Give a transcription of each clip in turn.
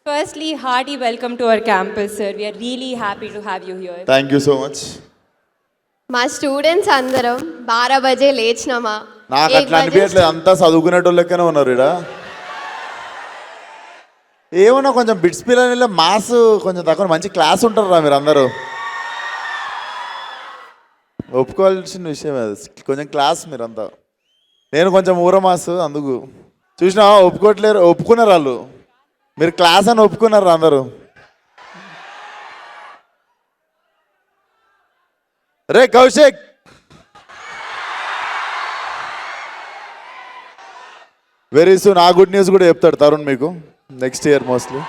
Firstly, hearty welcome to our campus, sir. We are really happy to have you here. Thank you so much. మా students అందరం 12 బజే లేచినామా నాకు అట్లా అనిపించట్లేదు, అంతా చదువుకునేటోళ్ళకనే ఉన్నారు ఇక్కడ. ఏమన్నా కొంచెం బిట్స్ పిల్లలు మాస్ కొంచెం తక్కువ, మంచి క్లాస్ ఉంటారా మీరు అందరూ. ఒప్పుకోవాల్సిన విషయం అది, కొంచెం క్లాస్ మీరంతా. నేను కొంచెం ఊర మాస్, అందుకు చూసినా ఒప్పుకోవట్లేరు. ఒప్పుకున్నారు వాళ్ళు, మీరు క్లాస్ అని ఒప్పుకున్నారు అందరూ. రే కౌశిక్, వెరీ సూన్ ఆ గుడ్ న్యూస్ కూడా చెప్తాడు తరుణ్ మీకు నెక్స్ట్ ఇయర్ మోస్ట్లీ.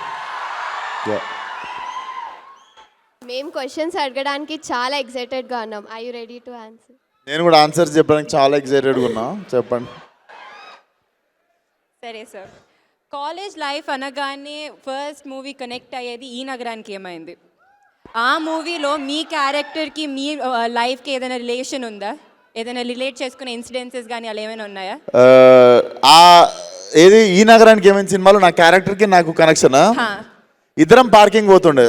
మేము క్వశ్చన్స్ అడగడానికి చాలా ఎక్సైటెడ్గా ఉన్నాం. I you ready to answer? నేను కూడా ఆన్సర్స్ చెప్పడానికి చాలా ఎక్సైటెడ్గా ఉన్నా. చెప్పండి. సరే సార్, కాలేజ్ లైఫ్ అనగానే ఫస్ట్ మూవీ కనెక్ట్ అయ్యేది ఈ నగరానికి ఏమైంది? ఆ మూవీలో మీ క్యారెక్టర్కి మీ లైఫ్కి ఏదైనా రిలేషన్ ఉందా? ఏదైనా రిలేట్ చేసుకునే ఇన్సిడెన్సెస్ కానీ అలా ఏమైనా ఉన్నాయా? ఏది ఈ నగరానికి ఏమైనా సినిమాలో నా క్యారెక్టర్కి నాకు కనెక్షన్. ఇద్దరం పార్కింగ్ పోతుండే,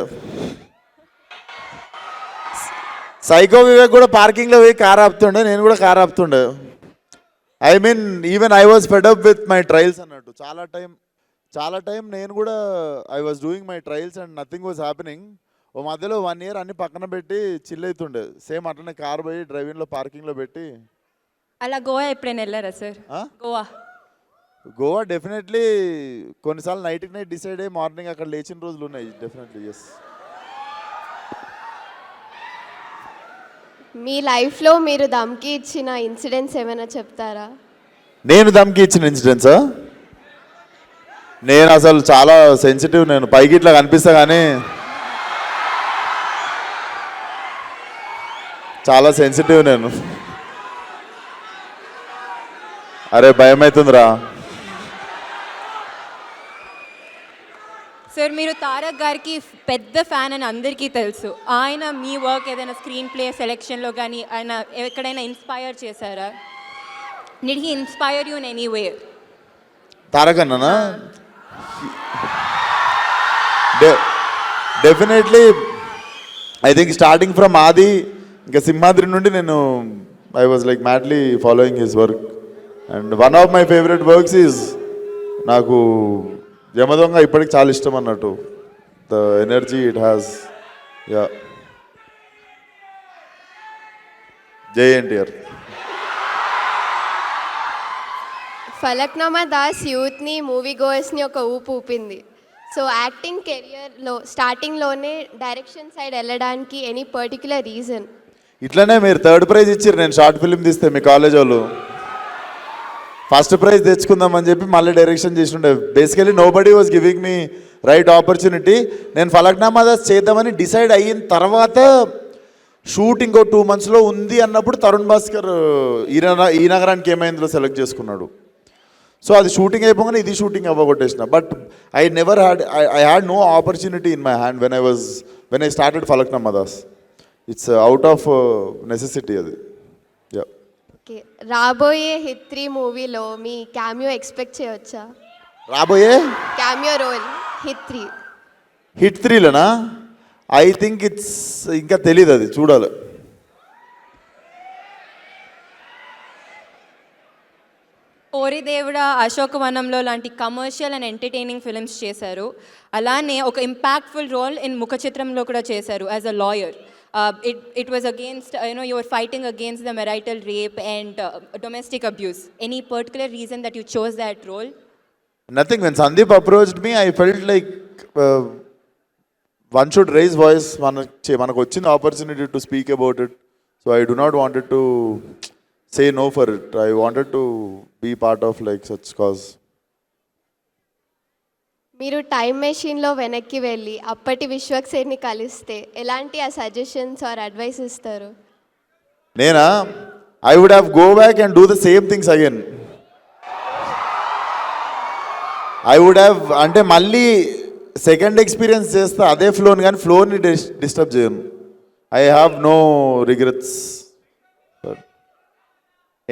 సైకో వివేక్ కూడా పార్కింగ్లో పోయి కార్ ఆపుతుండే, నేను కూడా కార్ ఆపుతుండే. I mean even I was fed up with my trials అన్నట్టు. చాలా టైం నేను కూడా I was doing my trials and nothing was happening. ఓ మధ్యలో 1 year అన్ని పక్కన పెట్టి చిల్ అవుతుండే. సేమ్ అట్లనే కార్ పోయి డ్రైవింగ్లో పార్కింగ్లో పెట్టి. అలా గోవా ఎప్పుడైనా వెళ్ళారా సార్? గోవా డెఫినెట్లీ కొన్నిసార్లు నైట్కి నైట్ డిసైడ్ అయ్యి మార్నింగ్ అక్కడ లేచిన రోజులు ఉన్నాయి. Definitely yes. మీ లైఫ్లో మీరు దమ్కి ఇచ్చిన ఇన్సిడెంట్స్ ఏమైనా చెప్తారా? నేను దమ్కి ఇచ్చిన ఇన్సిడెంట్సా? నేను అసలు చాలా సెన్సిటివ్. నేను పైకి ఇట్లా కనిపిస్తా కానీ చాలా సెన్సిటివ్ నేను. అరే భయం అవుతుందిరా. సార్, మీరు తారక్ గారికి పెద్ద ఫ్యాన్ అని అందరికీ తెలుసు. ఆయన మీ వర్క్ ఏదైనా స్క్రీన్ ప్లే సెలెక్షన్లో కానీ ఆయన ఎక్కడైనా ఇన్స్పైర్ చేశారా? Did he inspire you in any way? Tarak అన్ననా? Definitely. I think starting from Aadi ఇంకా సింహాద్రి నుండి నేను I was like madly following his work. And one of my favourite works is నాకు యమదొంగ ఇప్పటికి చాలా ఇష్టం అన్నట్టు. The energy it has. Yeah, Jai NTR. Falaknuma Das యూత్ని మూవీ గోయర్స్ని ఒక ఊపు ఊపింది. సో యాక్టింగ్ కెరియర్లో స్టార్టింగ్లోనే డైరెక్షన్ సైడ్ వెళ్ళడానికి ఎనీ పర్టికులర్ రీజన్? ఇట్లనే మీరు 3rd ప్రైజ్ ఇచ్చారు నేను షార్ట్ ఫిల్మ్ తీస్తే మీ కాలేజ్ వాళ్ళు. ఫస్ట్ ప్రైజ్ తెచ్చుకుందామని చెప్పి మళ్ళీ డైరెక్షన్ చేసిండే. Basically nobody was giving me right opportunity. నేను ఫలక్నామా దాస్ చేద్దామని డిసైడ్ అయిన తర్వాత షూట్ ఇంకో 2 monthsలో ఉంది అన్నప్పుడు తరుణ్ భాస్కర్ ఈ నగరానికి ఏమైందో సెలెక్ట్ చేసుకున్నాడు. సో అది షూటింగ్ అయిపోగానే ఇది షూటింగ్ అవ్వగొట్టేసిన. But I never had I had no opportunity in my hand when I started Falaknuma Das. It's out of necessity అది. యా. ఓకే, రాబోయే హిట్ 3 మూవీలో మీ క్యామియో ఎక్స్పెక్ట్ చేయవచ్చా? రాబోయే క్యామియో రోల్ హిట్ 3లోనా? ఐ థింక్ ఇట్స్ ఇంకా తెలీదు, అది చూడాలి. ఓరి దేవుడా, అశోకవనంలో లాంటి కమర్షియల్ అండ్ ఎంటర్టైనింగ్ ఫిల్మ్స్ చేశారు. అలానే ఒక ఇంపాక్ట్ఫుల్ రోల్ ఇన్ ముఖ చిత్రంలో కూడా చేశారు as a lawyer. It was against, you were fighting against the marital rape and domestic abuse. Any particular reason that you chose that role? Nothing. When Sandeep approached me, I felt like one should raise voice. Manaku vachina opportunity to speak about it. So I do not wanted to say no for it. I wanted to be part of like such cause. మీరు time మెషిన్లో వెనక్కి వెళ్ళి అప్పటి విశ్వక్సేన్ని కలిస్తే ఎలాంటి ఆ suggestions are advice ఇస్తారు? నేనా? I would have go back and do the same things again. I would have, అంటే మళ్ళీ సెకండ్ ఎక్స్పీరియన్స్ చేస్తా అదే ఫ్లోని, కానీ ఫ్లోని డిస్టర్బ్ చేయను. I have no regrets.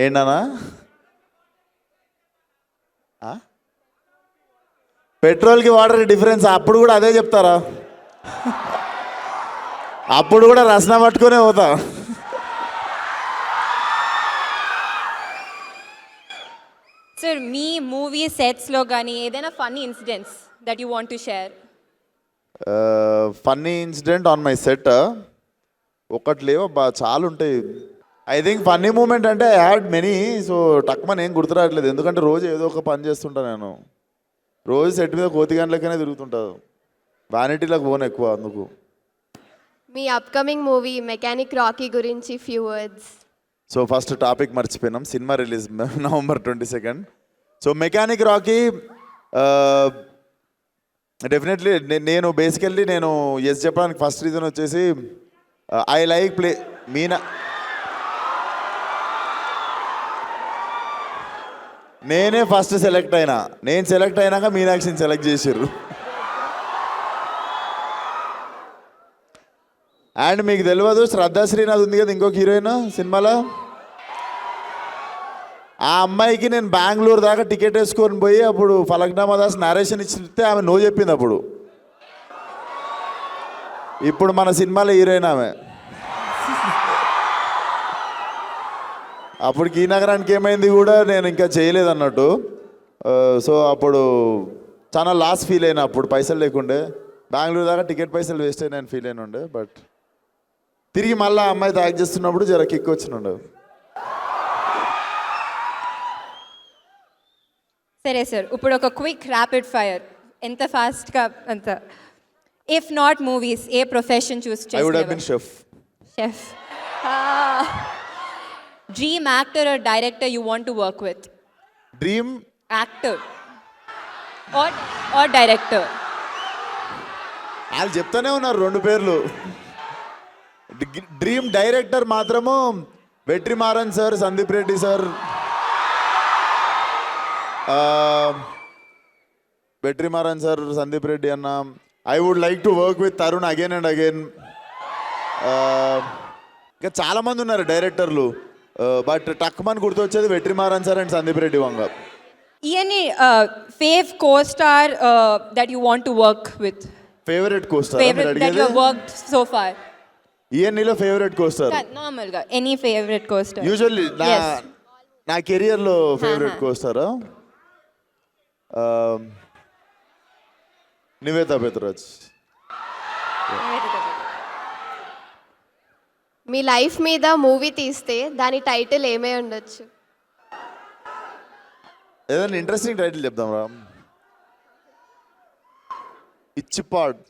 ఏంటన్నా పెట్రోల్కి వాటర్కి డిఫరెన్స్ అప్పుడు కూడా అదే చెప్తారా? అప్పుడు కూడా రసన పట్టుకునే పోతా. సార్ మీ మూవీ సెట్స్లో కానీ ఏదైనా funny incidents that you want to share? Funny incident on my set ఒకటి లేవు, చాలా ఉంటాయి. ఐ థింక్ ఫన్నీ మూమెంట్ అంటే ఐ హ్యాడ్ మెనీ. సో టక్మన్ ఏం గుర్తురావట్లేదు, ఎందుకంటే రోజు ఏదో ఒక పని చేస్తుంటా నేను. రోజు సెట్ మీద కోతిగాన్లకనే తిరుగుతుంటాను, వ్యానిటీలకు పోను ఎక్కువ అందుకు. మీ అప్కమింగ్ మూవీ మెకానిక్ రాకీ గురించి few words. So first topic మర్చిపోయినాం, సినిమా release November 22. So Mechanic Rocky definitely నేను బేసికల్లీ నేను ఎస్ చెప్పడానికి ఫస్ట్ రీజన్ వచ్చేసి ఐ లైక్ ప్లే మీనా. నేనే ఫస్ట్ సెలెక్ట్ అయినా, నేను సెలెక్ట్ అయినాక మీనాక్షిని సెలెక్ట్ చేసారు. అండ్ మీకు తెలియదు, శ్రద్ధా శ్రీనాథ్ ఉంది కదా ఇంకొక హీరోయిన్ సినిమాలో, ఆ అమ్మాయికి నేను బెంగళూరు దాకా టికెట్ వేసుకొని పోయి అప్పుడు ఫలక్నామా దాస్ నరేషన్ ఇచ్చితే ఆమె నో చెప్పింది. అప్పుడు ఇప్పుడు మన సినిమాలో హీరోయిన్ ఆమె. అప్పటికి ఈ నగరానికి ఏమైంది కూడా నేను ఇంకా చేయలేదు అన్నట్టు. సో అప్పుడు చాలా లాస్ ఫీల్ అయినా, అప్పుడు పైసలు లేకుండే బెంగళూరు దాకా టికెట్ పైసలు వేస్ట్ అయినా నేను ఫీల్ అయిన ఉండే. బట్ తిరిగి మళ్ళీ అమ్మాయితో యాక్ట్ చేస్తున్నప్పుడు జర కిక్ వచ్చినుండే. సరే సార్, ఇప్పుడు ఒక క్విక్ ర్యాపిడ్ ఫైర్, ఎంత ఫాస్ట్గా అంత. ఇఫ్ నాట్ మూవీస్, ఏ profession choose I would have been చేస్తారు? Chef. Dream actor or director you want to work with? Dream actor or director? వాళ్ళు చెప్తానే ఉన్నారు రెండు పేర్లు. డ్రీమ్ డైరెక్టర్ మాత్రము Vetrimaaran sir, Sandeep Reddy sir. Vetrimaaran sir, Sandeep Reddy అన్న. I would like to work with Tarun again and again. ఇంకా చాలామంది ఉన్నారు డైరెక్టర్లు, బట్ టక్మన్ గుర్తొచ్చేది Vetrimaaran sir and Sandeep Reddy Vanga. Any fave co-star that you want to work with? Favourite costar Favorite that you have worked so far? ఈఎన్ఈలో favourite costar Normal ga. Any favorite co-star? Usually Yes. నా కెరియర్లో favourite కోస్టారా నివేతా పెత్రాజ్. మీ life మీద movie తీస్తే దాని title ఏమై ఉండొచ్చు? ఏదైనా ఇంట్రెస్టింగ్ టైటిల్ చెప్దాం రా. ఇచ్చిపాడ్.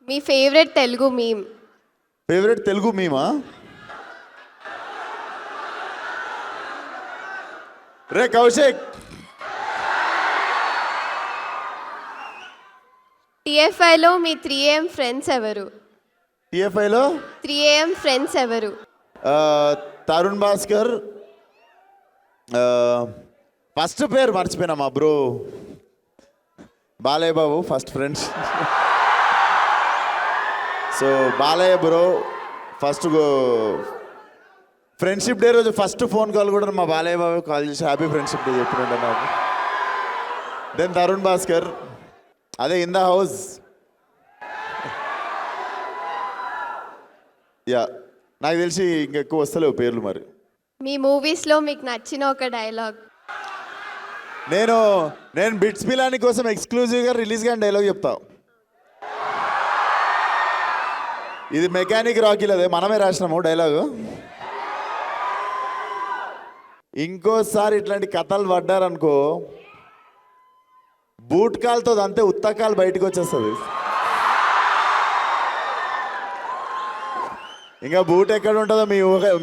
మీ favourite Telugu meme? Favourite Telugu మీమా? రే కౌశిక్. టీఎఫ్ఐలో మీ 3AM ఫ్రెండ్స్ ఎవరు? టిఎఫ్ఐలో 3AM ఫ్రెండ్స్ ఎవరు? తరుణ్ భాస్కర్. ఫస్ట్ పేరు మర్చిపోయినా, మా bro Balayya Babu first friends. So Balayya bro first friendship day రోజు ఫస్ట్ ఫోన్ కాల్ కూడా మా బాలయ్య బాబు కాల్ చేసి హ్యాపీ ఫ్రెండ్షిప్ డే చెప్పినంటే నాకు. దెన్ తరుణ్ భాస్కర్, అదే ఇన్ ద హౌస్. యా, నాకు తెలిసి ఇంకెక్కువ వస్తలేవు పేర్లు మరి. మీ మూవీస్లో మీకు నచ్చిన ఒక డైలాగ్? నేను బిట్స్ బిలాని కోసం ఎక్స్క్లూజివ్గా రిలీజ్ కానీ డైలాగ్ చెప్తా. ఇది మెకానిక్ రాకీలదే, మనమే రాసినాము డైలాగు. ఇంకోసారి ఇట్లాంటి కథలు పడ్డారనుకో, బూట్ కాల్తో అంతే ఉత్తకాలు బయటకు వచ్చేస్తుంది. ఇంకా బూట్ ఎక్కడ ఉంటుందో మీ ఊహ,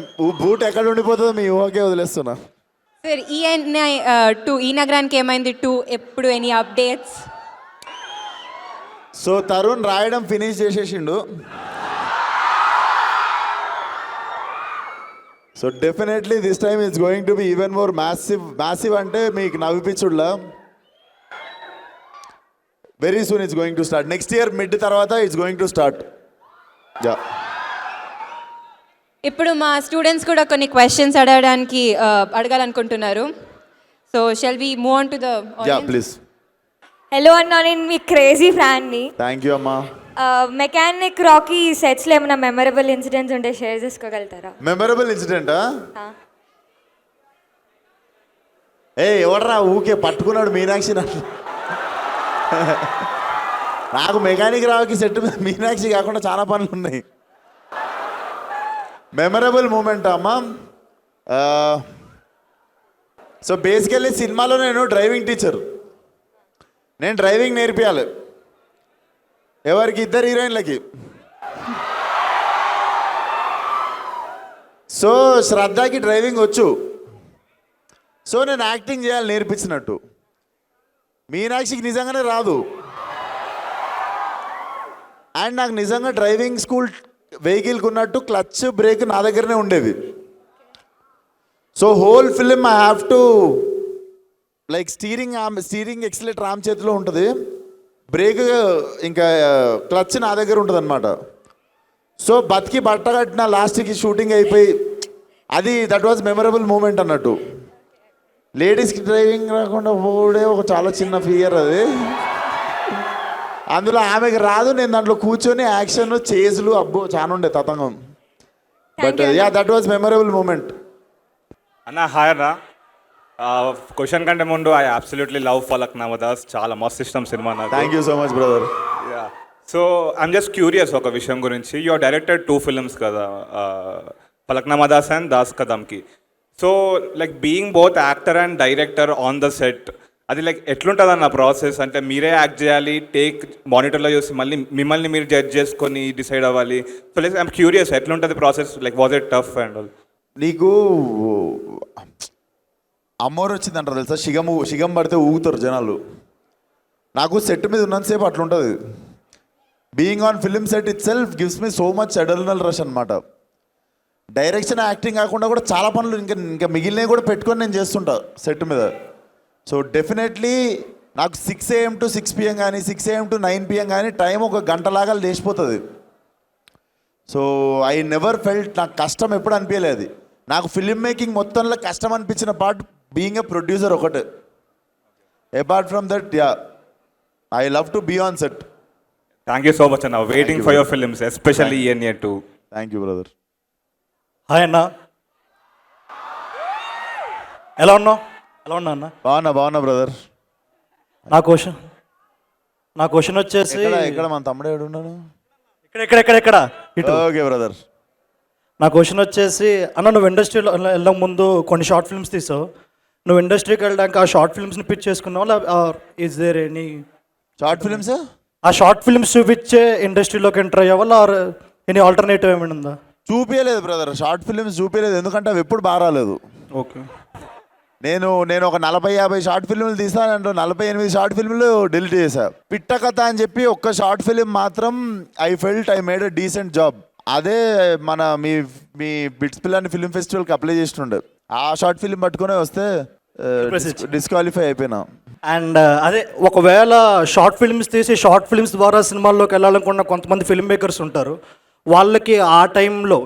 బూట్ ఎక్కడ ఉండిపోతుందో మీ ఊహకే వదిలేస్తున్నా. సార్ ఈ నగరానికి ఏమైంది 2 ఎప్పుడు ఎనీ అప్డేట్స్? సో తరుణ్ రాయడం ఫినిష్ చేసేసిండు. So definitely this time it's going to be even more massive అంటే మీకు నవ్విపించుడులా. Very soon it's going to start. Next year mid తర్వాత it's going to start. Yeah. ఇప్పుడు మా స్టూడెంట్స్ కూడా కొన్ని క్వశ్చన్స్ అడగాలనుకుంటున్నారు. So shall we move on to the yeah please. Hello అన్న, నేను మీ క్రేజీ ఫ్యాన్ని. థ్యాంక్ యూ అమ్మా. మెకానిక్ రాకీ సెట్స్లో ఏమైనా మెమరబుల్ ఇన్సిడెంట్స్ ఉంటే షేర్ చేసుకోగలుగుతారా? మెమరబుల్ ఇన్సిడెంటా? ఎవడరా ఊకే పట్టుకున్నాడు మీనాక్షి నన్ను. నాకు మెకానిక్ రావుకి సెట్ మీద మీనాక్షి కాకుండా చాలా పనులు ఉన్నాయి. మెమరబుల్ మూమెంట్ అమ్మా. సో బేసికల్లీ సినిమాలో నేను డ్రైవింగ్ టీచర్. నేను డ్రైవింగ్ నేర్పియాలి ఎవరికి? 2 హీరోయిన్లకి. సో శ్రద్ధకి డ్రైవింగ్ వచ్చు. సో నేను యాక్టింగ్ చేయాలి నేర్పించినట్టు. మీనాక్షికి నిజంగానే రాదు. అండ్ నాకు నిజంగా డ్రైవింగ్ స్కూల్ వెహికల్కి ఉన్నట్టు క్లచ్ బ్రేక్ నా దగ్గరనే ఉండేవి. So whole film I have to like steering accelerator ఆమె చేతిలో ఉంటుంది, బ్రేక్ ఇంకా క్లచ్ నా దగ్గర ఉంటుంది అనమాట. సో బతికి బట్ట కట్టిన లాస్ట్కి షూటింగ్ అయిపోయి అది దట్ వాజ్ మెమరబుల్ మూమెంట్ అన్నట్టు. లేడీస్కి డ్రైవింగ్ రాకుండా పోవడే ఒక చాలా చిన్న ఫియర్ అది. అందులో ఆమెకి రాదు, నేను దాంట్లో కూర్చొని యాక్షన్ చేజులు అబ్బో చాలా ఉండే తతంగం. But yeah that was memorable moment. అన్న హాయ్ అన్న. క్వశ్చన్ కంటే ముందు I absolutely love Falaknuma Das. చాలా మస్తు ఇష్టం సినిమా నాకు. Thank you so much brother. Yeah so I'm just curious ఒక విషయం గురించి. యూ డైరెక్టెడ్ 2 ఫిల్మ్స్ కదా, Falaknuma Das and Das Ka Dhamki. So like being both actor and director on the set, అది లైక్ ఎట్లుంటుంది అన్న ప్రాసెస్? అంటే మీరే యాక్ట్ చేయాలి, టేక్ మానిటర్లో చూసి మళ్ళీ మిమ్మల్ని మీరు జడ్జ్ చేసుకొని డిసైడ్ అవ్వాలి. సో లైక్ ఐఎమ్ క్యూరియస్ ఎట్లుంటుంది process, like was it tough and all? నీకు అమ్మోరు వచ్చిందంటారు తెలుసా, షిగం పడితే ఊగుతారు జనాలు. నాకు సెట్ మీద ఉన్నంతసేపు అట్లుంటుంది. Being on film set itself gives me so much adrenal rush అనమాట. డైరెక్షన్ యాక్టింగ్ కాకుండా కూడా చాలా పనులు ఇంకా మిగిలినవి కూడా పెట్టుకొని నేను చేస్తుంటా సెట్ మీద. సో డెఫినెట్లీ నాకు 6 AM to 6 PM కానీ 6 AM to 9 PM కానీ టైం ఒక గంటలాగా లేచిపోతుంది. సో ఐ నెవర్ ఫెల్ట్ నాకు కష్టం ఎప్పుడు అనిపించలేదు. నాకు ఫిలిం మేకింగ్ మొత్తంలో కష్టం అనిపించిన పార్ట్ బీయింగ్ ఎ ప్రొడ్యూసర్ ఒకటే. Apart from that yeah I love to be on set. Thank you so much అన్న. Waiting for your films especially ENA 2. Thank you brother. Hi అన్న, ఎలా ఉన్నావు? ఎలా ఉన్నా అన్న? బాగున్నా బ్రదర్. నా క్వశ్చన్ వచ్చేసి ఇక్కడ మన తమ్ముడు ఏడు ఉన్నాను. ఇక్కడ ఇటు. Okay brother. నా క్వశ్చన్ వచ్చేసి అన్న, నువ్వు ఇండస్ట్రీలో వెళ్ళక ముందు కొన్ని షార్ట్ ఫిల్మ్స్ తీసావు. నువ్వు ఇండస్ట్రీకి వెళ్ళడానికి ఆ షార్ట్ ఫిల్మ్స్ని పిచ్ చేసుకున్నావు, is there any short films? ఆ షార్ట్ ఫిల్మ్స్ చూపించే ఇండస్ట్రీలోకి ఎంటర్ అయ్యావా, ఆర్ ఎనీ ఆల్టర్నేటివ్ ఏమైనా ఉందా? చూపించలేదు బ్రదర్, షార్ట్ ఫిల్మ్స్ చూపించలేదు. ఎందుకంటే అవి ఎప్పుడు బాగా రాలేదు. ఓకే. నేను ఒక 40-50 షార్ట్ ఫిల్మ్లు తీసానంటే 48 షార్ట్ ఫిల్మ్లు డిలీట్ చేశా. పిట్ట కథ అని చెప్పి ఒక్క షార్ట్ ఫిల్మ్ మాత్రం I felt I made a decent job. అదే మన మీ బిట్స్ పిల్లని ఫిల్మ్ ఫెస్టివల్కి అప్లై చేస్తుండే. ఆ షార్ట్ ఫిల్మ్ పట్టుకునే వస్తే డిస్క్వాలిఫై అయిపోయినా. అండ్ అదే ఒకవేళ షార్ట్ ఫిల్మ్స్ తీసి షార్ట్ ఫిల్మ్స్ ద్వారా సినిమాల్లోకి వెళ్ళాలనుకున్న కొంతమంది ఫిల్మ్ మేకర్స్ ఉంటారు. వాళ్ళకి ఆ టైంలో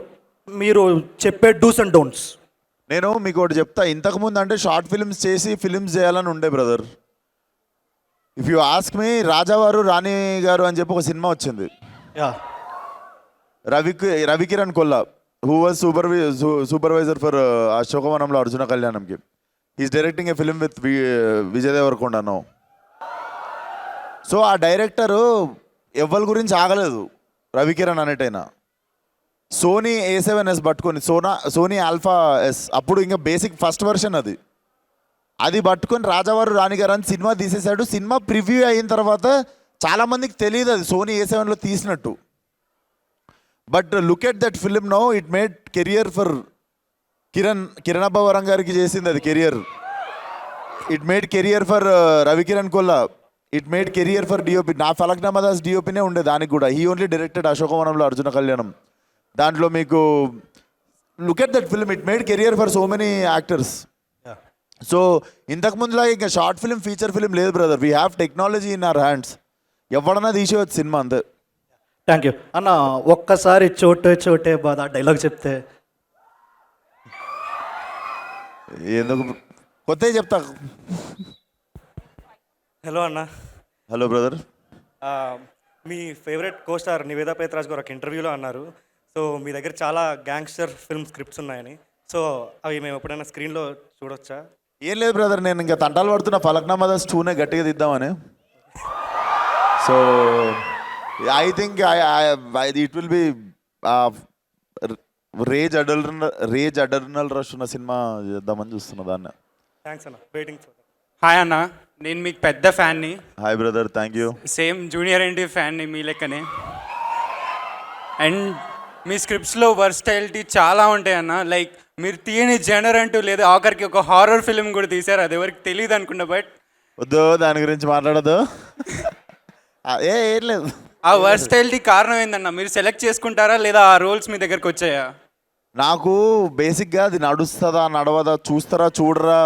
మీరు చెప్పే డూస్ అండ్ డోంట్స్? నేను మీకు ఒకటి చెప్తా. ఇంతకుముందు అంటే షార్ట్ ఫిల్మ్స్ చేసి ఫిల్మ్స్ చేయాలని ఉండే brother. If you ask me, Raja Vaaru Rani Gaaru అని చెప్పి ఒక సినిమా వచ్చింది. Yeah. Ravikiran Kolla who was supervisor for అశోకవనంలో అర్జున కళ్యాణంకి. Is directing a film with Vijay Deverakonda no. So ఆ డైరెక్టరు ఎవ్వరి గురించి ఆగలేదు రవికిరణ్ అనేటైనా. సోనీ A7S పట్టుకొని, సోనీ ఆల్ఫా ఎస్, అప్పుడు ఇంకా బేసిక్ ఫస్ట్ వర్షన్ అది పట్టుకొని రాజావారు రాణిగారు అని సినిమా తీసేశాడు. సినిమా ప్రివ్యూ అయిన తర్వాత చాలామందికి తెలియదు అది సోనీ A7లో తీసినట్టు. But look at that film no, it made career for Kiran Abbavaram గారికి చేసింది అది career. It made career for Ravikiran Kolla. It made career for DOP. నా ఫలక్నామా దాస్ డిఓపినే ఉండే దానికి కూడా. హీ ఓన్లీ డైరెక్టెడ్ అశోకవనంలో అర్జున కళ్యాణం. దాంట్లో మీకు look at that film, it made career for so many actors. So ఇంతకుముందులా ఇంకా షార్ట్ ఫిల్మ్ ఫీచర్ ఫిల్మ్ లేదు brother. We have technology in our hands. ఎవడన్నా తీసేవచ్చు సినిమా అంతే. థ్యాంక్ యూ అన్న. ఒక్కసారి చోటే బాధ డైలాగ్ చెప్తే. ఎందుకు కొత్తవి చెప్తా. హలో అన్న. Hello brother. మీ favourite costar Nivetha Pethuraj గారు ఒక ఇంటర్వ్యూలో అన్నారు, సో మీ దగ్గర చాలా గ్యాంగ్స్టర్ ఫిల్మ్ స్క్రిప్ట్స్ ఉన్నాయని. సో అవి మేము ఎప్పుడైనా స్క్రీన్లో చూడొచ్చా? ఏం లేదు బ్రదర్, నేను ఇంకా తంటాలు పడుతున్న ఫలక్నామా దాస్ 2నే గట్టిగా తీద్దామని. So I think it will be rage adrenaline rush ఉన్న సినిమా చేద్దామని చూస్తున్నా దాన్ని. థ్యాంక్స్ అన్న, వెయిటింగ్ ఫర్. హాయ్ అన్న, నేను మీకు పెద్ద ఫ్యాన్ని. Hi brother, thank you. Same junior NTR ఫ్యాన్ని మీ లెక్కనే. అండ్ మీ స్క్రిప్ట్స్లో వర్స్టైలిటీ చాలా ఉంటాయి అన్న. లైక్ మీరు తీయని జనర్ అంటూ లేదు, ఆఖరికి ఒక హారర్ ఫిల్మ్ కూడా తీశారు, అది ఎవరికి తెలియదు అనుకుంటా. బట్ వద్దు దాని గురించి మాట్లాడదు. ఏం లేదు. ఆ వర్స్టైలిటీ కారణం ఏందన్న? మీరు సెలెక్ట్ చేసుకుంటారా లేదా ఆ రోల్స్ మీ దగ్గరకు వచ్చాయా? నాకు బేసిక్గా అది నడుస్తుందా నడవదా, చూస్తారా చూడరా,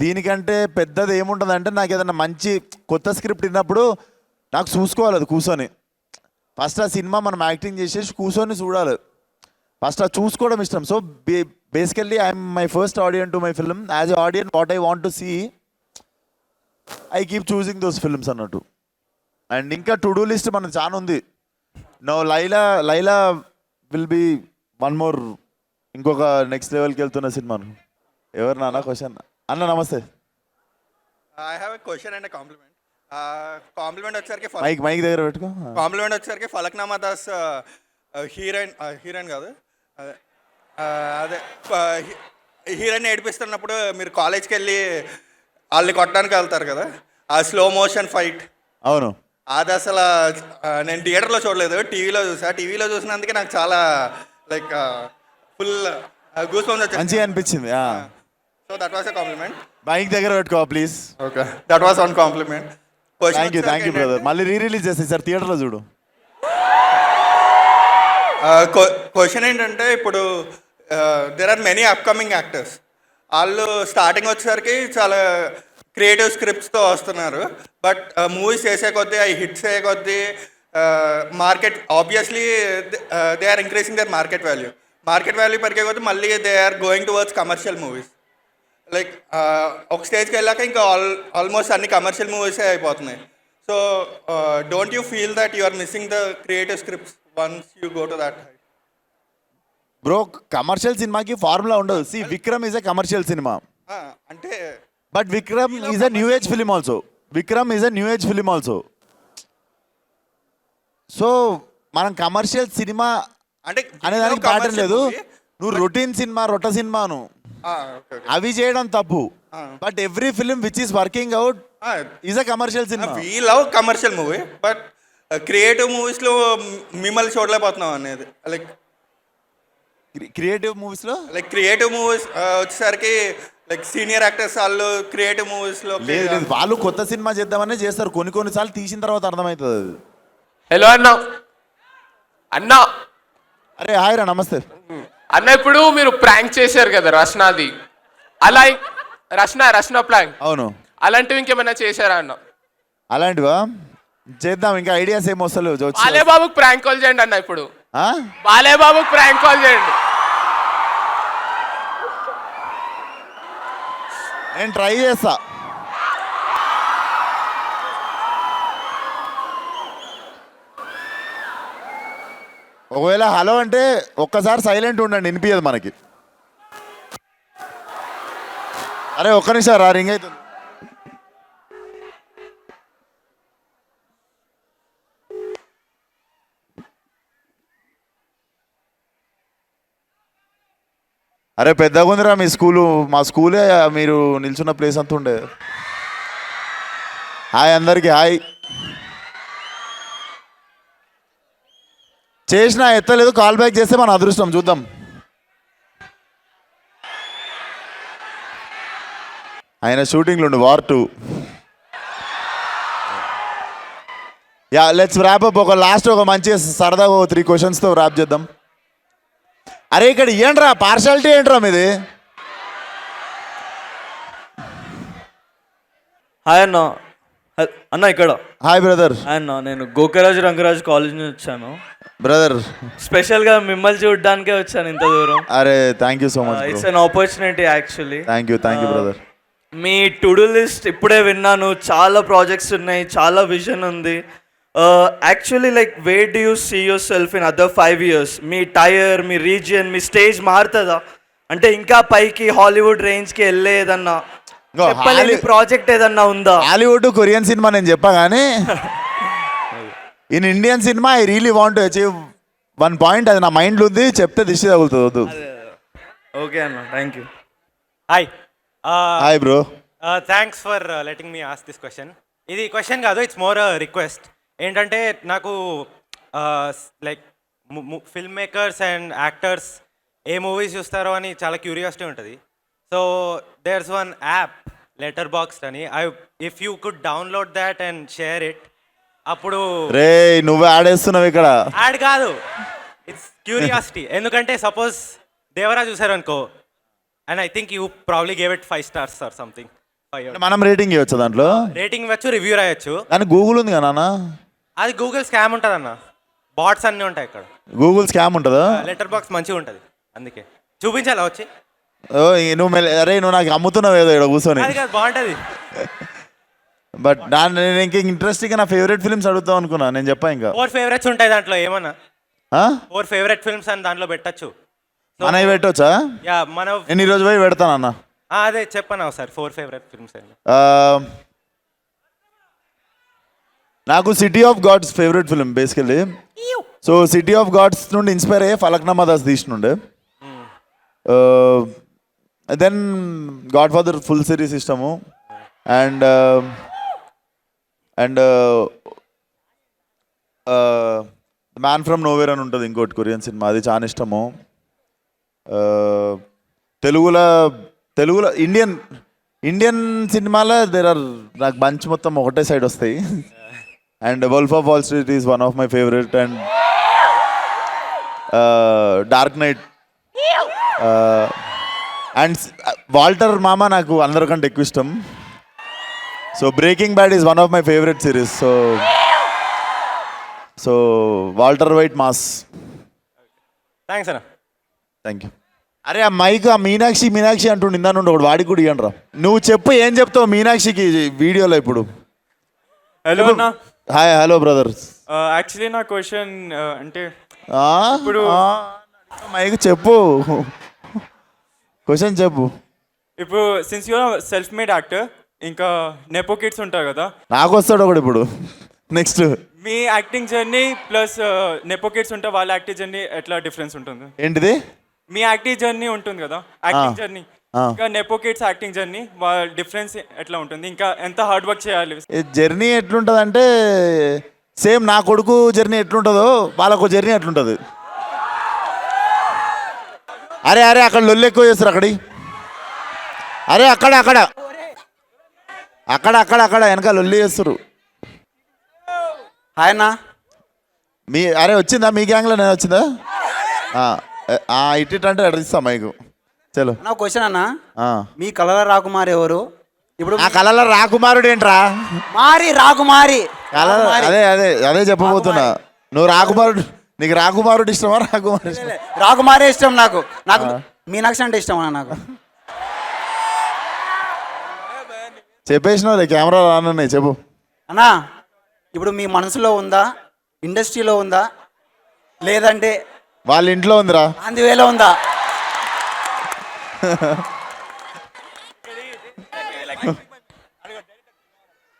దీనికంటే పెద్దది ఏముంటుంది అంటే, నాకు ఏదైనా మంచి కొత్త స్క్రిప్ట్ విన్నప్పుడు నాకు చూసుకోవాలి, అది కూర్చొని ఫస్ట్ ఆ సినిమా మనం యాక్టింగ్ చేసేసి కూర్చొని చూడాలి, ఫస్ట్ అది చూసుకోవడం ఇష్టం. So basically I'm my first audience to my film. As a audience what I want to see, I keep చూసింగ్ దోస్ ఫిల్మ్స్ అన్నట్టు. అండ్ ఇంకా టు డూ లిస్ట్ మనకు చాలా ఉంది. No Laila will be one more, ఇంకొక నెక్స్ట్ లెవెల్కి వెళ్తున్న సినిమాను. ఎవరు నాన్న క్వశ్చన్? అన్న నమస్తే. I have a question and compliment. Compliment వచ్చేసరికి మైక్ దగ్గర పెట్టుకో. కాంప్లిమెంట్ వచ్చేసరికి ఫలక్నామా దాస్ హీరోయిన్ కాదు, అదే హీరోయిన్ ఏడిపిస్తున్నప్పుడు మీరు కాలేజ్కి వెళ్ళి వాళ్ళని కొట్టడానికి వెళ్తారు కదా, ఆ స్లో మోషన్ ఫైట్. అవును, అది అసలు నేను థియేటర్లో చూడలేదు, టీవీలో చూసా. టీవీలో చూసినందుకే నాకు చాలా లైక్ ఫుల్ గూస్ బంప్స్ వచ్చాయి, మంచిగా అనిపించింది. So that was a compliment. Mic దగ్గర పెట్టుకో please. Okay, that was one compliment. Thank you brother. మళ్ళీ రిలీజ్ చేస్తాయి సార్, థియేటర్లో చూడు. క్వశ్చన్ ఏంటంటే, ఇప్పుడు there are many upcoming actors. వాళ్ళు స్టార్టింగ్ వచ్చేసరికి చాలా క్రియేటివ్ స్క్రిప్ట్స్తో వస్తున్నారు, బట్ మూవీస్ చేసే కొద్దీ అవి హిట్స్ అయ్యే కొద్దీ market obviously they are increasing their market value పెరిగే కొద్దీ మళ్ళీ they are going towards commercial movies. Like ఒక స్టేజ్కి వెళ్ళాక ఇంకా ఆల్మోస్ట్ అన్ని కమర్షియల్ మూవీసే అయిపోతున్నాయి. So don't you feel that you are missing the creative scripts once you go to that height? Bro, commercial సినిమాకి ఫార్ములా ఉండదు. See Vikram is a commercial సినిమా, అంటే but Vikram is a new age film also. So మనం commercial సినిమా అంటే అనేదానికి pattern లేదు. నువ్వు రొటీన్ సినిమా సినిమాను అవి చేయడం తప్పు, but every film which is working out is a commercial cinema. We love commercial movie, but creative మూవీస్లో మిమ్మల్ని చూడలేకపోతున్నాం అనేది. లైక్ క్రియేటివ్ మూవీస్లో వచ్చేసరికి లైక్ సీనియర్ యాక్టర్స్ వాళ్ళు క్రియేటివ్ మూవీస్లో లేదు, వాళ్ళు కొత్త సినిమా చేద్దామనే చేస్తారు, కొన్నిసార్లు తీసిన తర్వాత అర్థమవుతుంది అది. హలో అన్న. అన్న అరే హాయ్ రా, నమస్తే అన్న. ఇప్పుడు మీరు ప్రాంక్ చేశారు కదా రష్నాది, అలా రష్నా ప్రాంక్, అవును, అలాంటివి ఇంకేమైనా చేశారా అన్న? అలాంటివా చేద్దాం, ఇంకా ఐడియాస్ ఏం వస్తలేవు. బాలేబాబుకి ప్రాంక్ కాల్ చేయండి అన్న. ఇప్పుడు బాలేబాబుకి ప్రాంక్ కాల్ చేయండి. నేను ట్రై చేస్తా. ఒకవేళ హలో అంటే ఒక్కసారి సైలెంట్ ఉండండి, వినిపించదు మనకి. అరే ఒక్క నిమిషం రా, రింగ్ అవుతుంది. అరే పెద్దగా ఉందిరా మీ స్కూలు, మా స్కూలే మీరు నిల్చున్న ప్లేస్ అంతా ఉండే. హాయ్ అందరికీ, హాయ్. చేసినా ఎత్తలేదు, కాల్ బ్యాక్ చేస్తే మన అదృష్టం, చూద్దాం. ఆయన షూటింగ్లో ఉండి war 2. Yeah let's wrap up. ఒక లాస్ట్ ఒక మంచి సరదాగా 3 క్వశ్చన్స్తో ర్యాప్ చేద్దాం. అరే ఇక్కడ ఏంట్రా పార్షాలిటీ ఏంట్రా మీది? హాయ్ అన్న. అన్న ఇక్కడ. Hi brother. హాయ్ అన్న, నేను గోకరాజు రంగరాజు కాలేజ్ నుంచి వచ్చాను బ్రదర్. స్పెషల్గా మిమ్మల్ని చూడడానికే వచ్చాను ఇంత దూరం. అరే thank you so much. It's an opportunity actually. Thank you brother. మీ టు డూ లిస్ట్ ఇప్పుడే విన్నాను, చాలా ప్రాజెక్ట్స్ ఉన్నాయి, చాలా విజన్ ఉంది. Actually like where do you see yourself in other 5 years? మీ టైర్, మీ రీజియన్, మీ స్టేజ్ మారుతుందా? అంటే ఇంకా పైకి హాలీవుడ్ రేంజ్కి వెళ్ళేదన్నా ప్రాజెక్ట్ ఏదన్నా ఉందా? హాలీవుడ్ కొరియన్ సినిమా నేను చెప్పా కానీ in Indian cinema I really want to achieve 1 point. అది నా మైండ్లో ఉంది, చెప్తే దిష్టి తగులుతుంది. వద్దు. ఓకే అన్న, thank you. Hi hi bro. Thanks for letting me ask this question. ఇది క్వశ్చన్ కాదు, ఇట్స్ మోర్ రిక్వెస్ట్. ఏంటంటే నాకు like film makers and actors ఏ మూవీస్ చూస్తారో అని చాలా క్యూరియాసిటీ ఉంటుంది. So there's one app Letterboxd అని. If you could download that and share it, అప్పుడు రే నువ్వు ఆడేస్తున్నావు ఇక్కడ. యాడ్ కాదు, ఇట్స్ క్యూరియాసిటీ. ఎందుకంటే సపోజ్ దేవరా చూసారు అనుకో, and I think you probably gave it 5 stars or something. మనం రేటింగ్ ఇవ్వచ్చు దాంట్లో, రేటింగ్ ఇవ్వచ్చు, రివ్యూ రాయొచ్చు. కానీ గూగుల్ ఉంది కదా నాన్న. అది గూగుల్ స్కామ్ ఉంటుంది అన్న, బాట్స్ అన్నీ ఉంటాయి ఇక్కడ. గూగుల్ స్కామ్ ఉంటుందా? లెటర్ బాక్స్ మంచిగా ఉంటుంది, అందుకే చూపించాలా వచ్చి. ఓ అరే నువ్వు నాకు అమ్ముతున్నావు ఏదో ఇక్కడ కూర్చొని. అది కాదు, బాగుంటుంది. బట్ నేను ఇంకా ఇంట్రెస్టింగ్గా నా ఫేవరెట్ ఫిల్మ్స్ అడుగుతాం అనుకున్నా. నేను చెప్పా ఇంకా 4 favorites ఉంటాయి దాంట్లో. ఏమన్నా 4 favorite films అని దాంట్లో పెట్టచ్చు. మనవి పెట్టవచ్చా? యా, మన నేను ఈరోజు పోయి పెడతానన్నా. అదే చెప్పను ఒకసారి 4 favorite films అని. నాకు city of gods favourite film basically. So city of gods నుండి ఇన్స్పైర్ అయ్యే ఫలక్నామా దాస్ తీసినుండే. Then godfather full series ఇష్టము. అండ్ మ్యాన్ ఫ్రమ్ నోవేర్ అని ఉంటుంది ఇంకోటి కొరియన్ సినిమా, అది చాలా ఇష్టము. తెలుగులో ఇండియన్ సినిమాలో నాకు బంచ్ మొత్తం ఒకటే సైడ్ వస్తాయి. And wolf of Wall Street is one of my favourite. And dark knight and Walter మామ నాకు అందరికంటే ఎక్కువ ఇష్టం. So breaking bad is one of my favourite series. So Walter White mass. Thanks అన్న. Thank you. అరే ఆ mic ఆ మీనాక్షి అంటుండు ఇందా నుండి ఒకటి వాడికి కూడా ఇవ్వండి రా. నువ్వు చెప్పు ఏం చెప్తావు మీనాక్షికి వీడియోలో ఇప్పుడు. హలో అన్న. Hi hello brother. యాక్చువల్లీ నా క్వశ్చన్ అంటే ఇప్పుడు మైక్ చెప్పు, క్వశ్చన్ చెప్పు. ఇప్పుడు since you self made actor, ఇంకా నెపో కిడ్స్ ఉంటారు కదా, నాకు వస్తాడు ఒకటి ఇప్పుడు. నెక్స్ట్ మీ acting journey plus nepo kids ఉంటే వాళ్ళ యాక్టింగ్ జర్నీ ఎట్లా డిఫరెన్స్ ఉంటుంది? ఏంటిది? మీ యాక్టింగ్ జర్నీ ఉంటుంది కదా, యాక్టింగ్ జర్నీ, ఇంకా నెపో కిడ్స్ యాక్టింగ్ జర్నీ, వాళ్ళ డిఫరెన్స్ ఎట్లా ఉంటుంది? ఇంకా ఎంత హార్డ్ వర్క్ చేయాలి? జర్నీ ఎట్లుంటుంది అంటే సేమ్ నా కొడుకు జర్నీ ఎట్లుంటుందో వాళ్ళకు జర్నీ ఎట్లుంటుంది. అరే అక్కడ లొల్లు ఎక్కువ చేస్తారు అక్కడి. అరే అక్కడ వెనక లొల్లి చేస్తారు. హాయ్ అన్న. అరే వచ్చిందా మీ గ్యాంగ్లో? నేను వచ్చిందా? ఇట్ అంటే అడిగిస్తా మైకు. చలో నా క్వశ్చన్ అన్న, మీ కళల రాకుమారి ఎవరు? ఇప్పుడు ఆ కళల రాకుమారుడు ఏంట్రా? రాకుమారి అదే చెప్పబోతున్నా. నువ్వు రాకుమారుడు, నీకు రాకుమారుడు ఇష్టమా? రాకుమారే ఇష్టం నాకు. మీనాక్షి అంటే ఇష్టం అన్న నాకు. చెప్పేసినావు కెమెరా రానున్నాయి, చెప్పు అన్నా. ఇప్పుడు మీ మనసులో ఉందా, ఇండస్ట్రీలో ఉందా, లేదంటే వాళ్ళ ఇంట్లో ఉందిరా, అందువేలో ఉందా?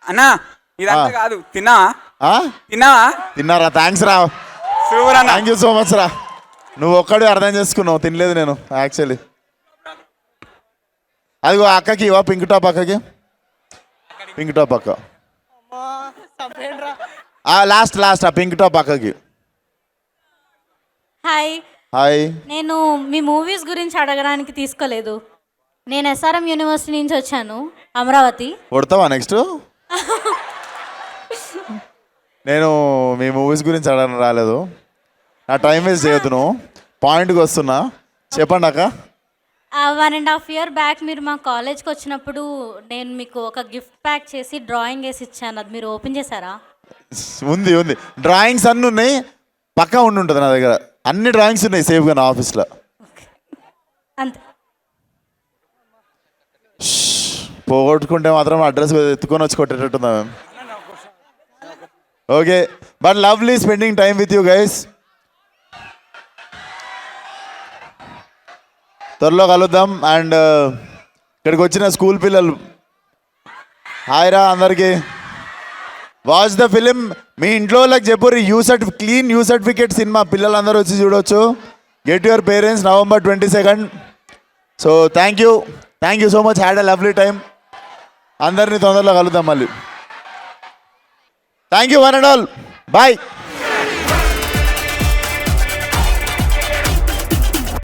అన్నా ఇదంతా కాదు, తిన్నారా? థ్యాంక్స్ రా, థ్యాంక్ యూ సో మచ్ రా. నువ్వు ఒక్కడే అర్థం చేసుకున్నావు, తినలేదు నేను యాక్చువల్లీ. అదిగో అక్కకి ఇవా, పింక్ టాప్ అక్కకి, పింక్ టాప్ అక్క. లాస్ట్ ఆ పింక్ టాప్ అక్కకి. హాయ్. నేను మీ మూవీస్ గురించి అడగడానికి తీసుకోలేదు. నేను ఎస్ఆర్ఎం యూనివర్సిటీ నుంచి వచ్చాను, అమరావతి. కొడతావా నెక్స్ట్? నేను మీ మూవీస్ గురించి అడగడానికి రాలేదు. నా టైం వేస్ట్ చేయొద్దు, నువ్వు పాయింట్కి వస్తున్నా. చెప్పండి అక్క. 1.5 year బ్యాక్ మీరు మా కాలేజ్కి వచ్చినప్పుడు నేను మీకు ఒక గిఫ్ట్ ప్యాక్ చేసి డ్రాయింగ్ వేసి ఇచ్చాను, అది మీరు ఓపెన్ చేశారా? ఉంది డ్రాయింగ్స్ అన్నీ ఉన్నాయి, పక్కా ఉంటుంది నా దగ్గర. అన్ని డ్రాయింగ్స్ ఉన్నాయి సేఫ్గా నా ఆఫీస్లో. అంతే. పోగొట్టుకుంటే మాత్రం అడ్రస్ ఎత్తుకొని వచ్చి కొట్టేటట్టుందా ma'am? Okay, but lovely spending time with you guys. త్వరలో కలుద్దాం. అండ్ ఇక్కడికి వచ్చిన స్కూల్ పిల్లలు హాయ్ రా అందరికీ. Watch the film. మీ ఇంట్లో వాళ్ళకి చెప్పు క్లీన్ యూ సర్టిఫికేట్ సినిమా పిల్లలందరూ వచ్చి చూడొచ్చు. Get your parents November 22nd. So thank you so much. Had a lovely time. అందరినీ తొందరలో కలుద్దాం మళ్ళీ. Thank you one and all. Bye.